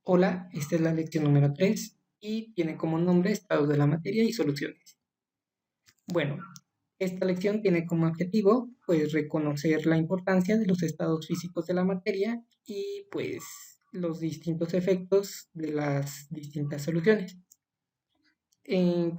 Hola, esta es la lección número 3 y tiene como nombre estados de la materia y soluciones. Bueno, esta lección tiene como objetivo pues reconocer la importancia de los estados físicos de la materia y pues los distintos efectos de las distintas soluciones.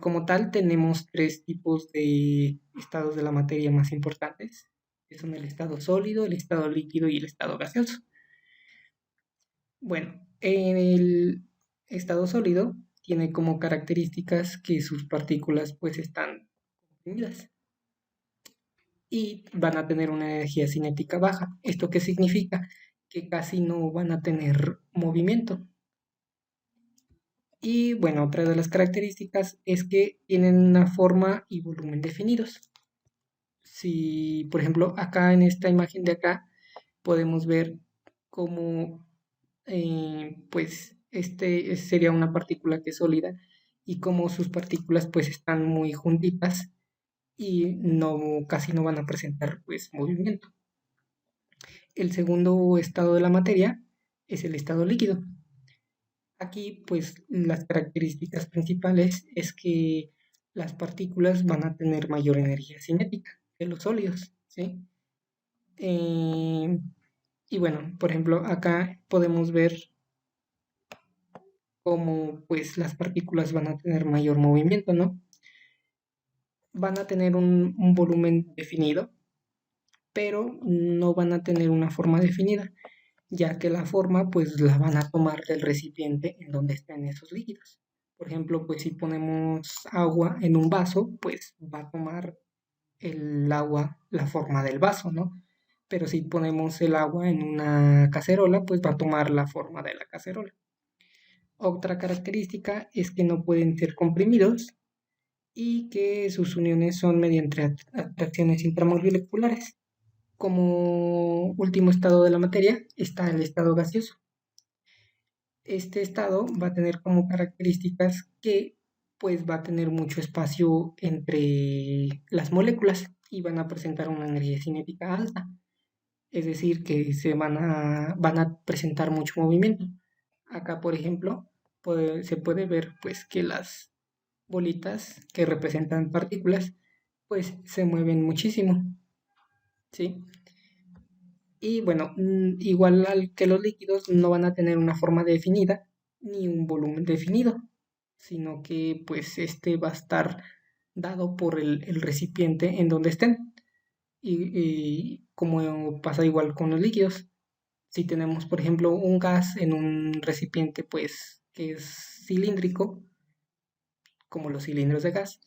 Como tal tenemos tres tipos de estados de la materia más importantes, que son el estado sólido, el estado líquido y el estado gaseoso. Bueno, en el estado sólido tiene como características que sus partículas pues están comprimidas y van a tener una energía cinética baja. ¿Esto qué significa? Que casi no van a tener movimiento. Y bueno, otra de las características es que tienen una forma y volumen definidos. Si, por ejemplo, acá en esta imagen de acá podemos ver cómo pues este sería una partícula que es sólida y como sus partículas pues están muy juntitas y no casi no van a presentar pues movimiento. El segundo estado de la materia es el estado líquido. Aquí pues las características principales es que las partículas van a tener mayor energía cinética que los sólidos, ¿sí? Eh, y bueno, por ejemplo, acá podemos ver cómo pues las partículas van a tener mayor movimiento, ¿no? Van a tener un volumen definido, pero no van a tener una forma definida, ya que la forma pues la van a tomar del recipiente en donde estén esos líquidos. Por ejemplo, pues si ponemos agua en un vaso, pues va a tomar el agua la forma del vaso, ¿no? Pero si ponemos el agua en una cacerola, pues va a tomar la forma de la cacerola. Otra característica es que no pueden ser comprimidos y que sus uniones son mediante atracciones intramoleculares. Como último estado de la materia está el estado gaseoso. Este estado va a tener como características que pues va a tener mucho espacio entre las moléculas y van a presentar una energía cinética alta, es decir, que van a presentar mucho movimiento. Acá, por ejemplo, se puede ver pues que las bolitas que representan partículas pues se mueven muchísimo, ¿sí? Y bueno, igual que los líquidos no van a tener una forma definida ni un volumen definido, sino que pues este va a estar dado por el recipiente en donde estén. Y como pasa igual con los líquidos, si tenemos por ejemplo un gas en un recipiente pues que es cilíndrico, como los cilindros de gas,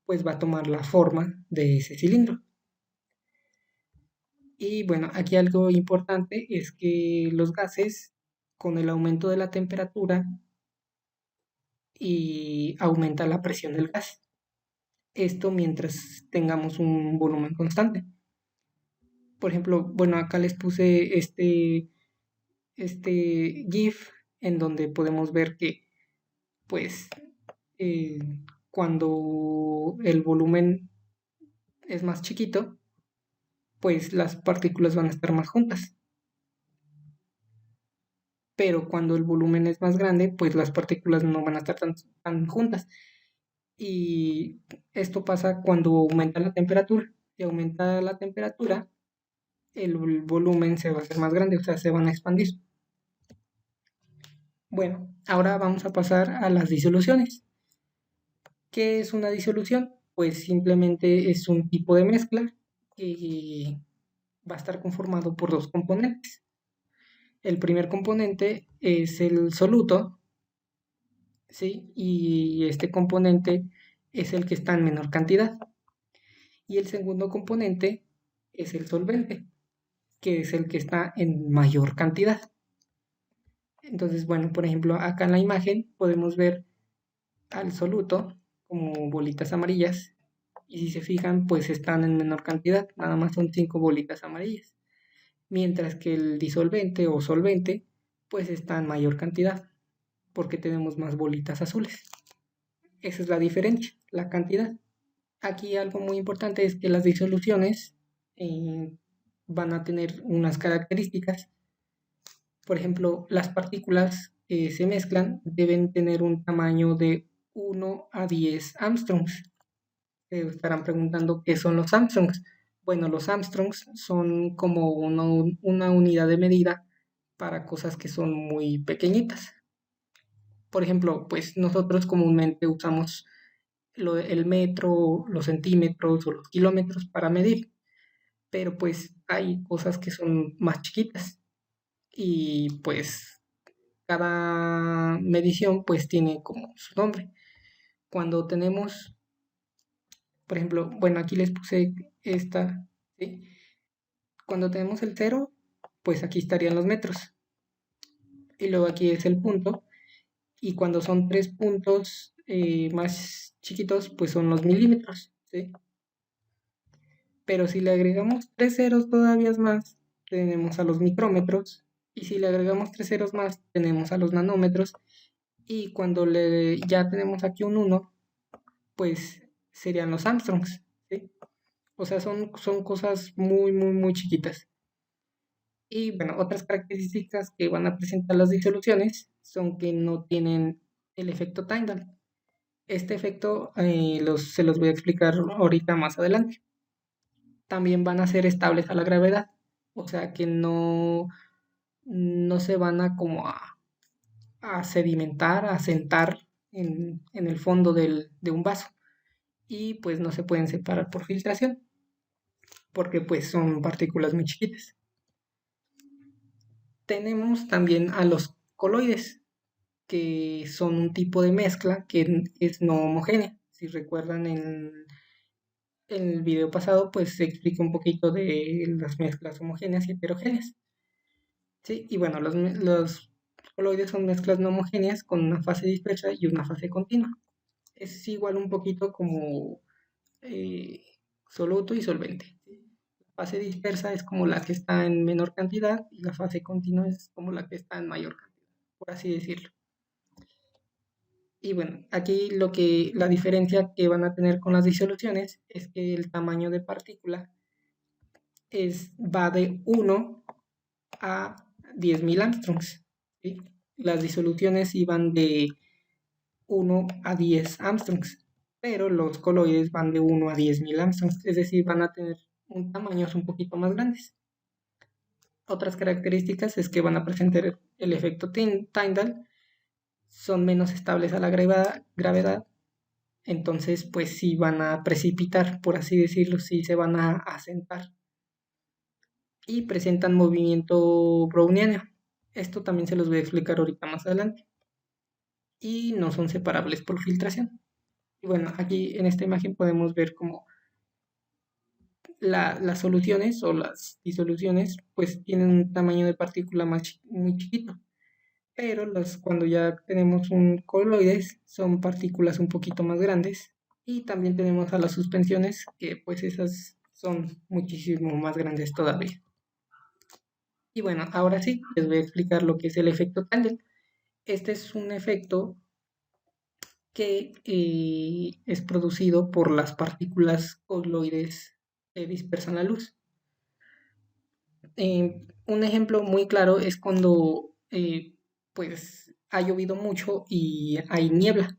pues va a tomar la forma de ese cilindro. Y bueno, aquí algo importante es que los gases, con el aumento de la temperatura, y aumenta la presión del gas. Esto mientras tengamos un volumen constante. Por ejemplo, bueno, acá les puse este GIF en donde podemos ver que, pues, eh, cuando el volumen es más chiquito, pues las partículas van a estar más juntas. Pero cuando el volumen es más grande, pues las partículas no van a estar tan juntas. Y esto pasa cuando aumenta la temperatura. Si aumenta la temperatura, el volumen se va a hacer más grande, o sea, se van a expandir. Bueno, ahora vamos a pasar a las disoluciones. ¿Qué es una disolución? Pues simplemente es un tipo de mezcla que va a estar conformado por dos componentes. El primer componente es el soluto, ¿sí? Y este componente es el que está en menor cantidad. Y el segundo componente es el solvente, que es el que está en mayor cantidad. Entonces, bueno, por ejemplo, acá en la imagen podemos ver al soluto como bolitas amarillas y si se fijan, pues están en menor cantidad, nada más son 5 bolitas amarillas, mientras que el disolvente o solvente pues está en mayor cantidad porque tenemos más bolitas azules. Esa es la diferencia, la cantidad. Aquí algo muy importante es que las disoluciones eh, van a tener unas características Por ejemplo, las partículas que se mezclan deben tener un tamaño de 1 a 10 Armstrongs. Estarán preguntando qué son los Armstrongs. Bueno, los Armstrongs son como una unidad de medida para cosas que son muy pequeñitas. Por ejemplo, pues nosotros comúnmente usamos el metro, los centímetros o los kilómetros para medir, pero pues hay cosas que son más chiquitas y pues cada medición pues tiene como su nombre. Cuando tenemos, por ejemplo, bueno, aquí les puse esta, ¿sí? Cuando tenemos el cero, pues aquí estarían los metros. Y luego aquí es el punto. Y cuando son 3 puntos más chiquitos, pues son los milímetros, ¿sí? Pero si le agregamos 3 ceros todavía más, tenemos a los micrómetros. Y si le agregamos 3 ceros más, tenemos a los nanómetros. Y cuando ya tenemos aquí un 1, pues serían los Armstrongs, ¿sí? O sea, son cosas muy, muy, muy chiquitas. Y bueno, otras características que van a presentar las disoluciones son que no tienen el efecto Tyndall. Este efecto se los voy a explicar ahorita más adelante. También van a ser estables a la gravedad, o sea que no se van a como a sedimentar, a sentar en el fondo de un vaso y pues no se pueden separar por filtración porque pues son partículas muy chiquitas. Tenemos también a los coloides, que son un tipo de mezcla que es no homogénea. Si recuerdan en el video pasado, pues se explica un poquito de las mezclas homogéneas y heterogéneas. ¿Sí? Y bueno, los coloides son mezclas no homogéneas con una fase dispersa y una fase continua. Es igual un poquito como eh, soluto y solvente. La fase dispersa es como la que está en menor cantidad y la fase continua es como la que está en mayor cantidad, por así decirlo. Y bueno, aquí la diferencia que van a tener con las disoluciones es que el tamaño de partícula va de 1 a 10.000 Armstrongs, ¿sí? Las disoluciones iban de 1 a 10 Armstrongs, pero los coloides van de 1 a 10.000 Armstrongs, es decir, van a tener un tamaños un poquito más grandes. Otras características es que van a presentar el efecto Tyndall, son menos estables a la gravedad. Entonces, pues sí van a precipitar, por así decirlo, sí se van a asentar. Y presentan movimiento browniano. Esto también se los voy a explicar ahorita más adelante. Y no son separables por filtración. Y bueno, aquí en esta imagen podemos ver como las soluciones o las disoluciones pues tienen un tamaño de partícula muy chiquito. Pero cuando ya tenemos un coloides son partículas un poquito más grandes. Y también tenemos a las suspensiones, que pues esas son muchísimo más grandes todavía. Y bueno, ahora sí, les voy a explicar lo que es el efecto Tyndall. Este es un efecto que es producido por las partículas coloides que dispersan la luz. Un ejemplo muy claro es cuando pues ha llovido mucho y hay niebla.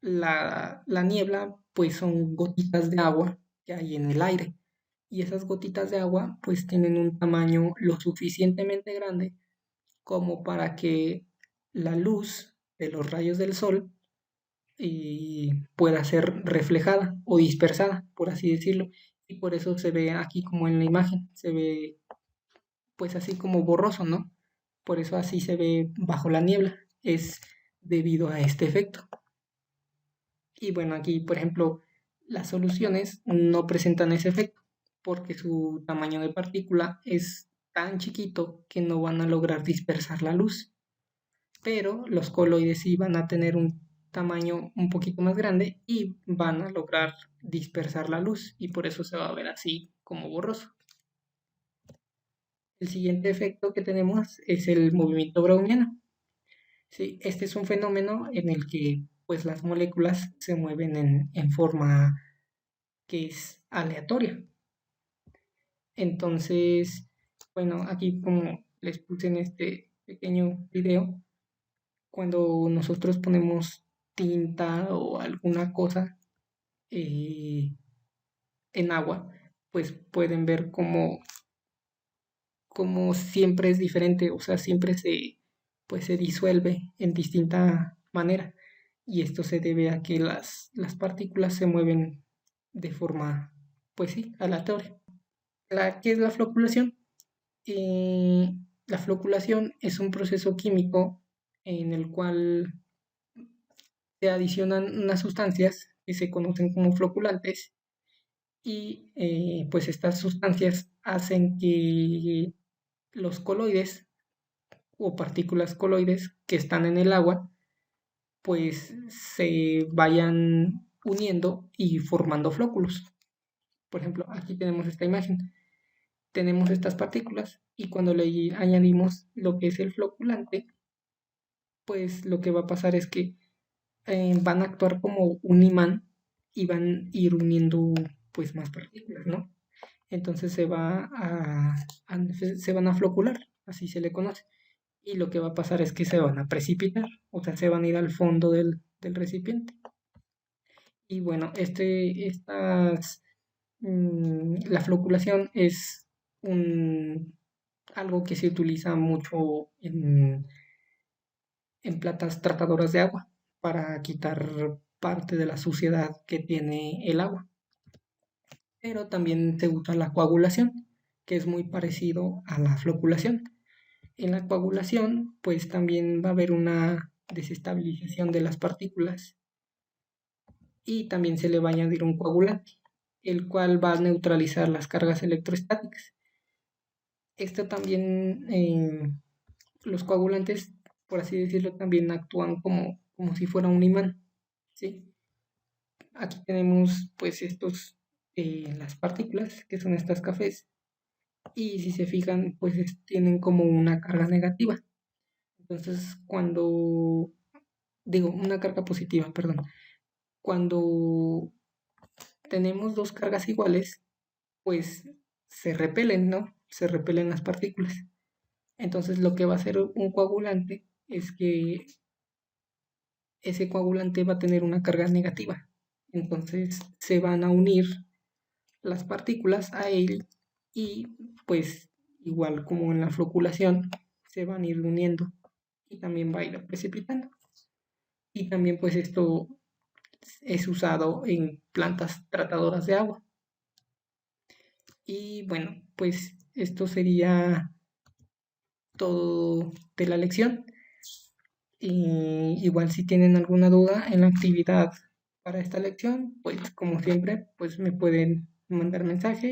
La niebla pues son gotitas de agua que hay en el aire y esas gotitas de agua pues tienen un tamaño lo suficientemente grande como para que la luz de los rayos del sol pueda ser reflejada o dispersada, por así decirlo. Y por eso se ve aquí como en la imagen, se ve pues así como borroso, ¿no? Por eso así se ve bajo la niebla. Es debido a este efecto. Y bueno, aquí, por ejemplo, las soluciones no presentan ese efecto porque su tamaño de partícula es tan chiquito que no van a lograr dispersar la luz. Pero los coloides sí van a tener un tamaño un poquito más grande y van a lograr dispersar la luz y por eso se va a ver así como borroso. El siguiente efecto que tenemos es el movimiento browniano. Sí, este es un fenómeno en el que pues las moléculas se mueven en forma que es aleatoria. Entonces, bueno, aquí como les puse pequeño video, cuando nosotros ponemos tinta o alguna cosa en agua, pues pueden ver como siempre es diferente, o sea, siempre pues se disuelve en distinta manera. Y esto se debe a que las partículas se mueven de forma, pues sí, aleatoria. ¿Qué es la floculación? Eh, la floculación es un proceso químico en el cual se adicionan unas sustancias que se conocen como floculantes y pues estas sustancias hacen que los coloides o partículas coloides que están en el agua pues se vayan uniendo y formando flóculos. Por ejemplo, aquí tenemos esta imagen. Tenemos estas partículas y cuando le añadimos lo que es el floculante, pues lo que va a pasar es que van a actuar como un imán y van a ir uniendo pues más partículas, ¿no? Entonces se van a flocular, así se le conoce. Y lo que va a pasar es que se van a precipitar, o sea, se van a ir al fondo del recipiente. Y bueno, la floculación es algo que se utiliza mucho en plantas tratadoras de agua para quitar parte de la suciedad que tiene el agua. Pero también se usa la coagulación, que es muy parecido a la floculación. En la coagulación, pues también va a haber una desestabilización de las partículas y también se le va a añadir un coagulante, el cual va a neutralizar las cargas electrostáticas. Esto también, los coagulantes, por así decirlo, también actúan como si fuera un imán, ¿sí? Aquí tenemos pues las partículas, que son estas cafés, y si se fijan, pues tienen como una carga negativa. Entonces, digo, una carga positiva, perdón. Cuando tenemos dos cargas iguales, pues se repelen, ¿no? Se repelen las partículas. Entonces, lo que va a hacer un coagulante es que ese coagulante va a tener una carga negativa. Entonces, se van a unir las partículas a él y pues igual como en la floculación se van a ir uniendo y también va a ir precipitando. Y también pues esto es usado en plantas tratadoras de agua. Y bueno, pues esto sería todo de la lección. Y igual si tienen alguna duda en la actividad para esta lección, pues como siempre, pues me pueden mandar mensaje